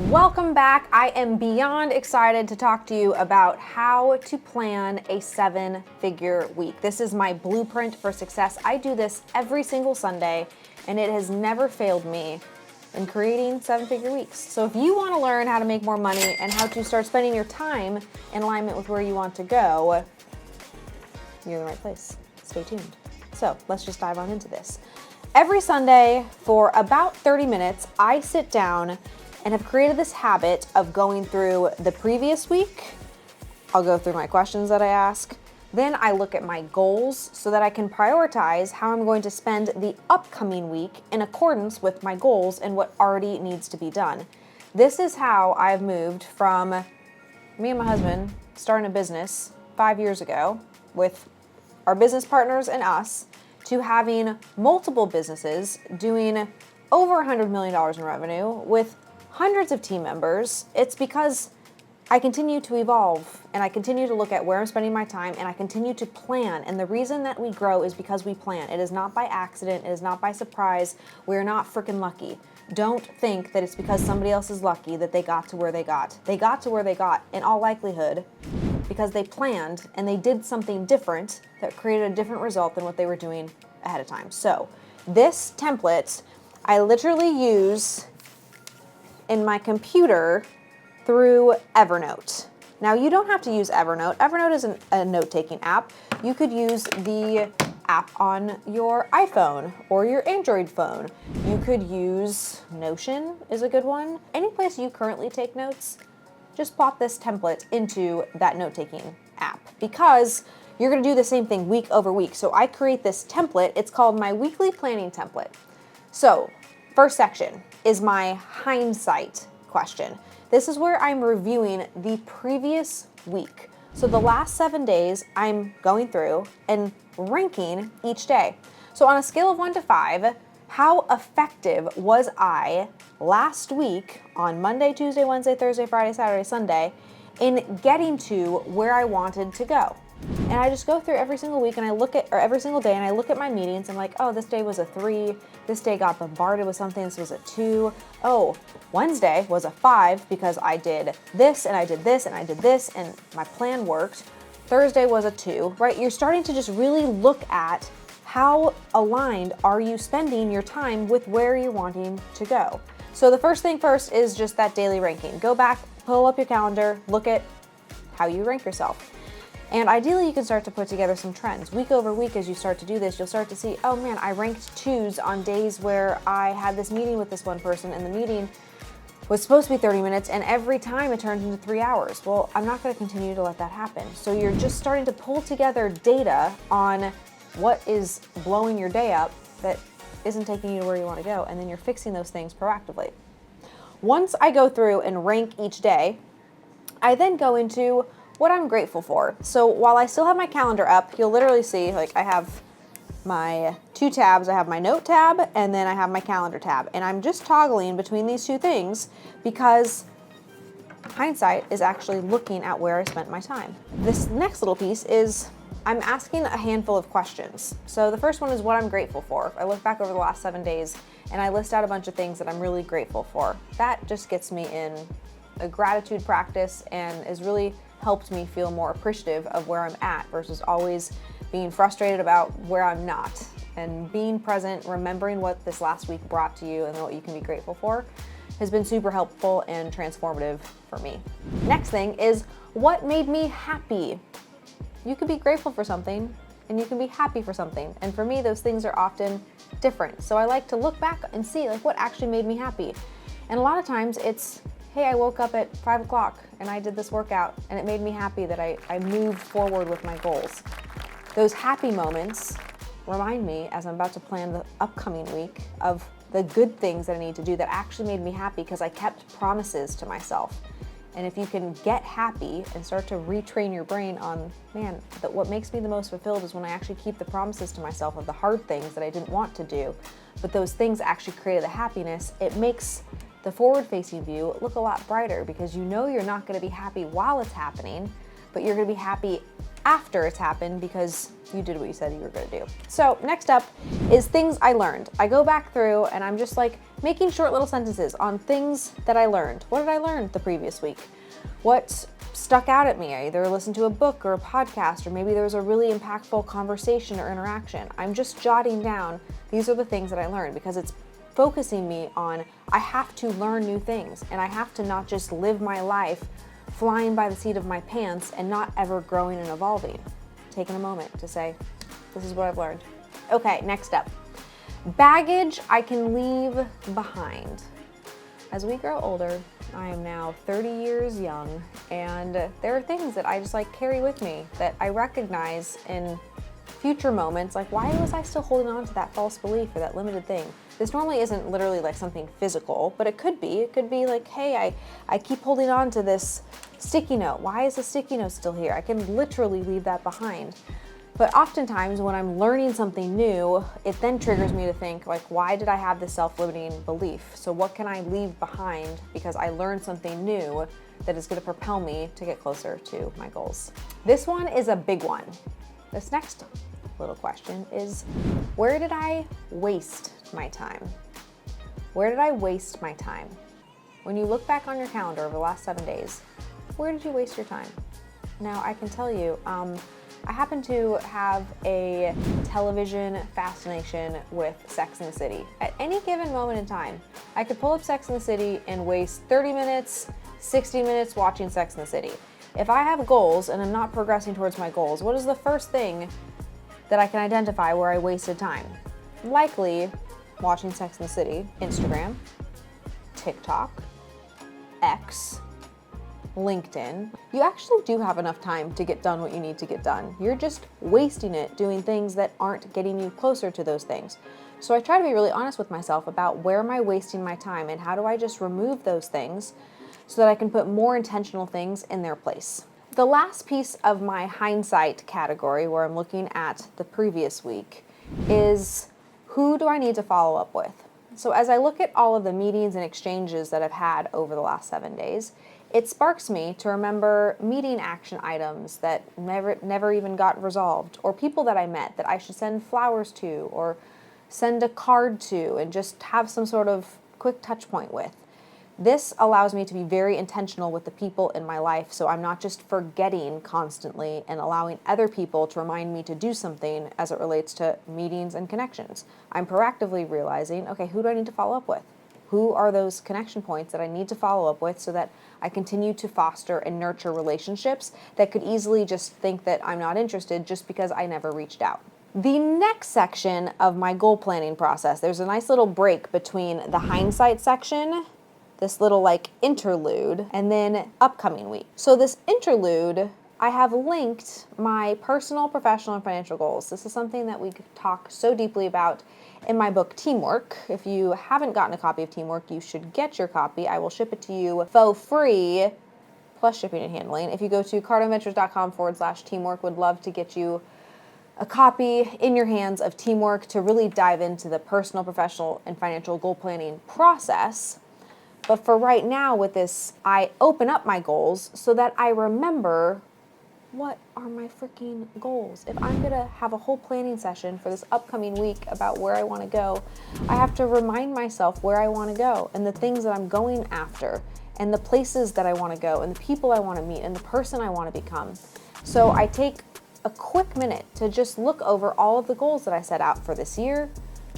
Welcome back. I am beyond excited to talk to you about how to plan a 7-figure week. This is my blueprint for success. I do this every single Sunday, and it has never failed me in creating 7-figure weeks. So if you want to learn how to make more money and how to start spending your time in alignment with where you want to go, you're in the right place. Stay tuned. So let's just dive on into this. Every Sunday for about 30 minutes, I sit down and have created this habit of going through the previous week. I'll go through my questions that I ask. Then I look at my goals so that I can prioritize how I'm going to spend the upcoming week in accordance with my goals and what already needs to be done. This is how I've moved from me and my husband starting a business 5 years ago with our business partners and us to having multiple businesses doing over $100 million in revenue with hundreds of team members. It's because I continue to evolve and I continue to look at where I'm spending my time and I continue to plan. And the reason that we grow is because we plan. It is not by accident. It is not by surprise. We're not freaking lucky. Don't think that it's because somebody else is lucky that they got to where they got. They got to where they got in all likelihood because they planned and they did something different that created a different result than what they were doing ahead of time. So this template I literally use in my computer through Evernote. Now you don't have to use Evernote. Evernote is a note-taking app. You could use the app on your iPhone or your Android phone. You could use Notion is a good one. Any place you currently take notes, just plop this template into that note-taking app because you're gonna do the same thing week over week. So I create this template. It's called my weekly planning template. So first section is my hindsight question. This is where I'm reviewing the previous week. So the last 7 days, I'm going through and ranking each day. So on a scale of 1 to 5, how effective was I last week on Monday, Tuesday, Wednesday, Thursday, Friday, Saturday, Sunday in getting to where I wanted to go? And I just go through every single week and I look at, or every single day, and I look at my meetings. I'm like, oh, this day was a 3. This day got bombarded with something. This was a 2. Oh, Wednesday was a 5 because I did this and I did this and I did this and my plan worked. Thursday was a 2, right? You're starting to just really look at how aligned are you spending your time with where you're wanting to go. So the first thing first is just that daily ranking. Go back, pull up your calendar, look at how you rank yourself. And ideally, you can start to put together some trends. Week over week, as you start to do this, you'll start to see, oh man, I ranked 2s on days where I had this meeting with this one person, and the meeting was supposed to be 30 minutes, and every time it turned into 3 hours. Well, I'm not gonna continue to let that happen. So you're just starting to pull together data on what is blowing your day up that isn't taking you to where you wanna go, and then you're fixing those things proactively. Once I go through and rank each day, I then go into what I'm grateful for. So while I still have my calendar up, you'll literally see, like, I have my 2 tabs. I have my note tab and then I have my calendar tab. And I'm just toggling between these 2 things because hindsight is actually looking at where I spent my time. This next little piece is I'm asking a handful of questions. So the first one is what I'm grateful for. I look back over the last 7 days and I list out a bunch of things that I'm really grateful for. That just gets me in a gratitude practice and is really helped me feel more appreciative of where I'm at versus always being frustrated about where I'm not. And being present, remembering what this last week brought to you and what you can be grateful for has been super helpful and transformative for me. Next thing is what made me happy. You can be grateful for something and you can be happy for something. And for me, those things are often different. So I like to look back and see like what actually made me happy. And a lot of times it's, hey, I woke up at 5 o'clock and I did this workout and it made me happy that I moved forward with my goals. Those happy moments remind me, as I'm about to plan the upcoming week, of the good things that I need to do that actually made me happy because I kept promises to myself. And if you can get happy and start to retrain your brain on, man, that what makes me the most fulfilled is when I actually keep the promises to myself of the hard things that I didn't want to do, but those things actually created the happiness, it makes the forward-facing view look a lot brighter because you know you're not going to be happy while it's happening, but you're going to be happy after it's happened because you did what you said you were going to do. So next up is things I learned. I go back through and I'm just like making short little sentences on things that I learned. What did I learn the previous week? What stuck out at me? I either listened to a book or a podcast, or maybe there was a really impactful conversation or interaction. I'm just jotting down, these are the things that I learned, because it's focusing me on, I have to learn new things, and I have to not just live my life flying by the seat of my pants and not ever growing and evolving. Taking a moment to say, this is what I've learned. Okay, next up. Baggage I can leave behind. As we grow older, I am now 30 years young, and there are things that I just carry with me that I recognize in future moments, why was I still holding on to that false belief or that limited thing? This normally isn't literally something physical, but it could be. It could be hey, I keep holding on to this sticky note. Why is the sticky note still here? I can literally leave that behind. But oftentimes when I'm learning something new, it then triggers me to think why did I have this self-limiting belief? So what can I leave behind because I learned something new that is going to propel me to get closer to my goals? This one is a big one. This next little question is, where did I waste my time? Where did I waste my time? When you look back on your calendar over the last 7 days, where did you waste your time? Now, I can tell you, I happen to have a television fascination with Sex and the City. At any given moment in time, I could pull up Sex and the City and waste 30 minutes, 60 minutes watching Sex and the City. If I have goals and I'm not progressing towards my goals, what is the first thing that I can identify where I wasted time? Likely watching Sex and the City, Instagram, TikTok, X, LinkedIn. You actually do have enough time to get done what you need to get done. You're just wasting it doing things that aren't getting you closer to those things. So I try to be really honest with myself about where am I wasting my time and how do I just remove those things so that I can put more intentional things in their place. The last piece of my hindsight category, where I'm looking at the previous week, is who do I need to follow up with? So as I look at all of the meetings and exchanges that I've had over the last 7 days, it sparks me to remember meeting action items that never even got resolved, or people that I met that I should send flowers to or send a card to and just have some sort of quick touch point with. This allows me to be very intentional with the people in my life, so I'm not just forgetting constantly and allowing other people to remind me to do something as it relates to meetings and connections. I'm proactively realizing, okay, who do I need to follow up with? Who are those connection points that I need to follow up with so that I continue to foster and nurture relationships that could easily just think that I'm not interested just because I never reached out? The next section of my goal planning process, there's a nice little break between the hindsight section, this little interlude, and then upcoming week. So this interlude, I have linked my personal, professional, and financial goals. This is something that we talk so deeply about in my book, Teamwork. If you haven't gotten a copy of Teamwork, you should get your copy. I will ship it to you for free, plus shipping and handling. If you go to cardinventures.com/teamwork, would love to get you a copy in your hands of Teamwork to really dive into the personal, professional, and financial goal planning process. But for right now with this, I open up my goals so that I remember what are my freaking goals. If I'm gonna have a whole planning session for this upcoming week about where I wanna go, I have to remind myself where I wanna go and the things that I'm going after and the places that I wanna go and the people I wanna meet and the person I wanna become. So I take a quick minute to just look over all of the goals that I set out for this year,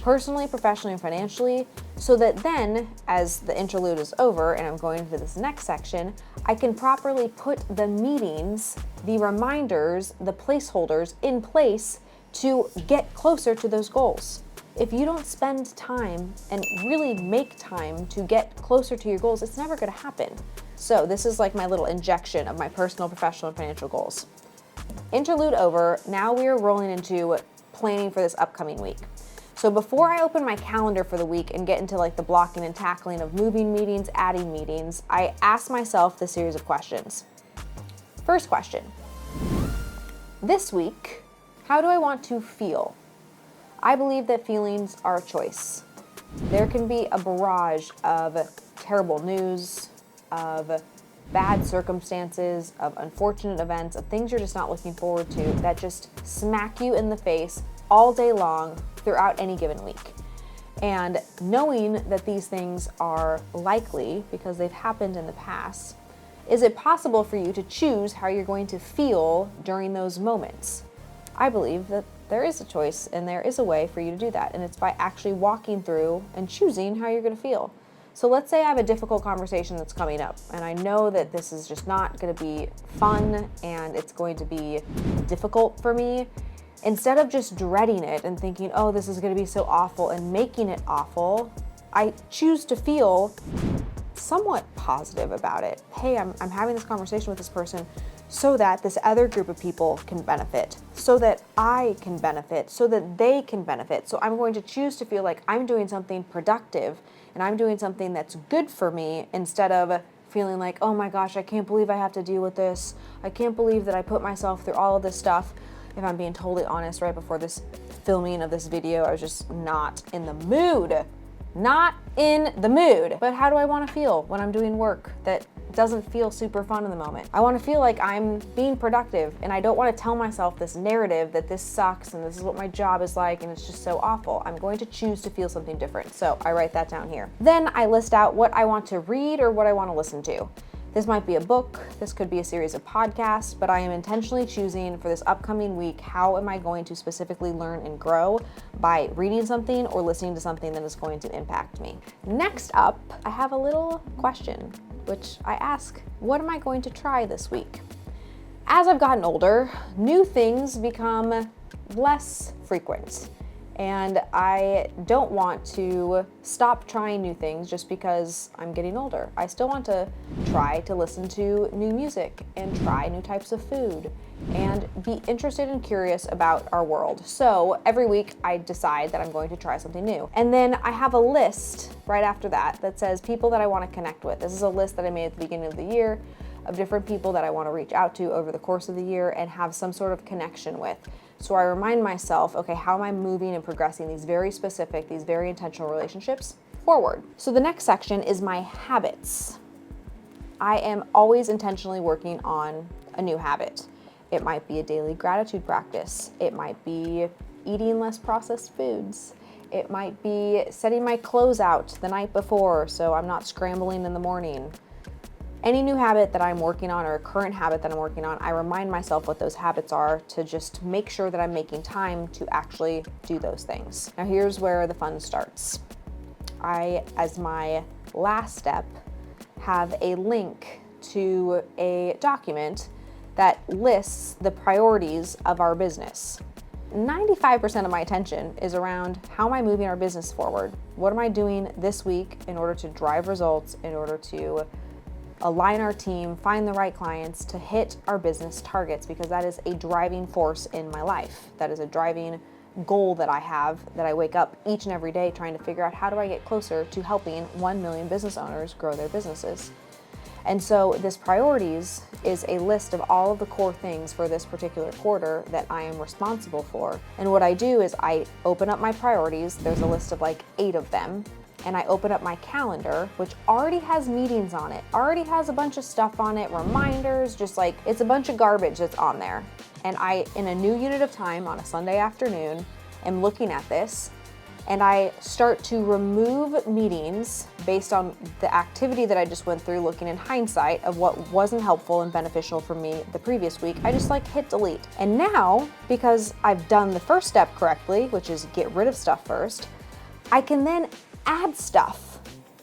personally, professionally, and financially, so that then, as the interlude is over and I'm going into this next section, I can properly put the meetings, the reminders, the placeholders in place to get closer to those goals. If you don't spend time and really make time to get closer to your goals, it's never gonna happen. So this is my little injection of my personal, professional, and financial goals. Interlude over, now we are rolling into planning for this upcoming week. So before I open my calendar for the week and get into the blocking and tackling of moving meetings, adding meetings, I ask myself this series of questions. First question, this week, how do I want to feel? I believe that feelings are a choice. There can be a barrage of terrible news, of bad circumstances, of unfortunate events, of things you're just not looking forward to that just smack you in the face all day long throughout any given week. And knowing that these things are likely because they've happened in the past, is it possible for you to choose how you're going to feel during those moments? I believe that there is a choice and there is a way for you to do that, and it's by actually walking through and choosing how you're going to feel. So let's say I have a difficult conversation that's coming up, and I know that this is just not going to be fun and it's going to be difficult for me. Instead of just dreading it and thinking, oh, this is going to be so awful, and making it awful, I choose to feel somewhat positive about it. Hey, I'm having this conversation with this person so that this other group of people can benefit, so that I can benefit, so that they can benefit. So I'm going to choose to feel like I'm doing something productive and I'm doing something that's good for me, instead of feeling like, oh my gosh, I can't believe I have to deal with this. I can't believe that I put myself through all of this stuff. If I'm being totally honest, right before this filming of this video, I was just not in the mood. Not in the mood. But how do I want to feel when I'm doing work that doesn't feel super fun in the moment? I want to feel like I'm being productive, and I don't want to tell myself this narrative that this sucks and this is what my job is like and it's just so awful. I'm going to choose to feel something different. So I write that down here. Then I list out what I want to read or what I want to listen to. This might be a book, this could be a series of podcasts, but I am intentionally choosing for this upcoming week, how am I going to specifically learn and grow by reading something or listening to something that is going to impact me. Next up, I have a little question, which I ask, what am I going to try this week? As I've gotten older, new things become less frequent. And I don't want to stop trying new things just because I'm getting older. I still want to try to listen to new music and try new types of food and be interested and curious about our world. So every week I decide that I'm going to try something new. And then I have a list right after that that says people that I want to connect with. This is a list that I made at the beginning of the year of different people that I want to reach out to over the course of the year and have some sort of connection with. So I remind myself, okay, how am I moving and progressing these very specific, these very intentional relationships forward? So the next section is my habits. I am always intentionally working on a new habit. It might be a daily gratitude practice. It might be eating less processed foods. It might be setting my clothes out the night before so I'm not scrambling in the morning. Any new habit that I'm working on, or a current habit that I'm working on, I remind myself what those habits are to just make sure that I'm making time to actually do those things. Now here's where the fun starts. I, as my last step, have a link to a document that lists the priorities of our business. 95% of my attention is around how am I moving our business forward? What am I doing this week in order to drive results, in order to align our team, find the right clients to hit our business targets, because that is a driving force in my life. That is a driving goal that I have, that I wake up each and every day trying to figure out, how do I get closer to helping 1 million business owners grow their businesses? And so this priorities is a list of all of the core things for this particular quarter that I am responsible for. And what I do is I open up my priorities. There's a list of like 8 of them. And I open up my calendar, which already has meetings on it, already has a bunch of stuff on it, reminders, just like, it's a bunch of garbage that's on there. And I, in a new unit of time on a Sunday afternoon, am looking at this, and I start to remove meetings based on the activity that I just went through, looking in hindsight of what wasn't helpful and beneficial for me the previous week. I just like hit delete. And now, because I've done the first step correctly, which is get rid of stuff first, I can then add stuff.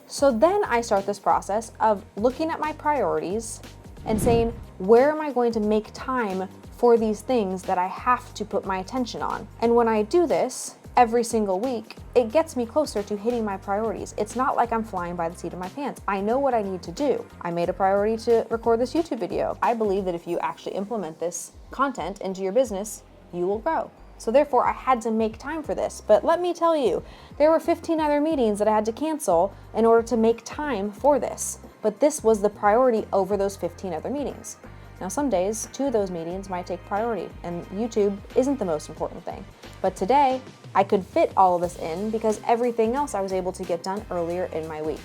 So then I start this process of looking at my priorities and saying, where am I going to make time for these things that I have to put my attention on? And when I do this every single week, it gets me closer to hitting my priorities. It's not like I'm flying by the seat of my pants. I know what I need to do. I made a priority to record this YouTube video. I believe that if you actually implement this content into your business, you will grow. So therefore, I had to make time for this. But let me tell you, there were 15 other meetings that I had to cancel in order to make time for this. But this was the priority over those 15 other meetings. Now, some days, 2 of those meetings might take priority, and YouTube isn't the most important thing. But today, I could fit all of this in because everything else I was able to get done earlier in my week.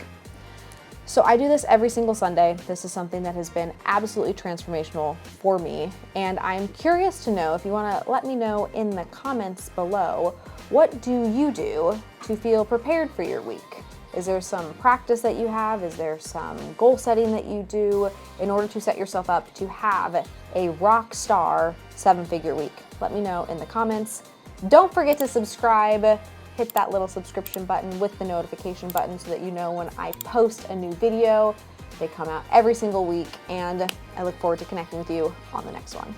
So I do this every single Sunday. This is something that has been absolutely transformational for me. And I'm curious to know, if you want to let me know in the comments below, What do you do to feel prepared for your week? Is there some practice that you have? Is there some goal setting that you do in order to set yourself up to have a rock star 7-figure week? Let me know in the comments. Don't forget to subscribe. Hit that little subscription button with the notification button so that you know when I post a new video. They come out every single week, and I look forward to connecting with you on the next one.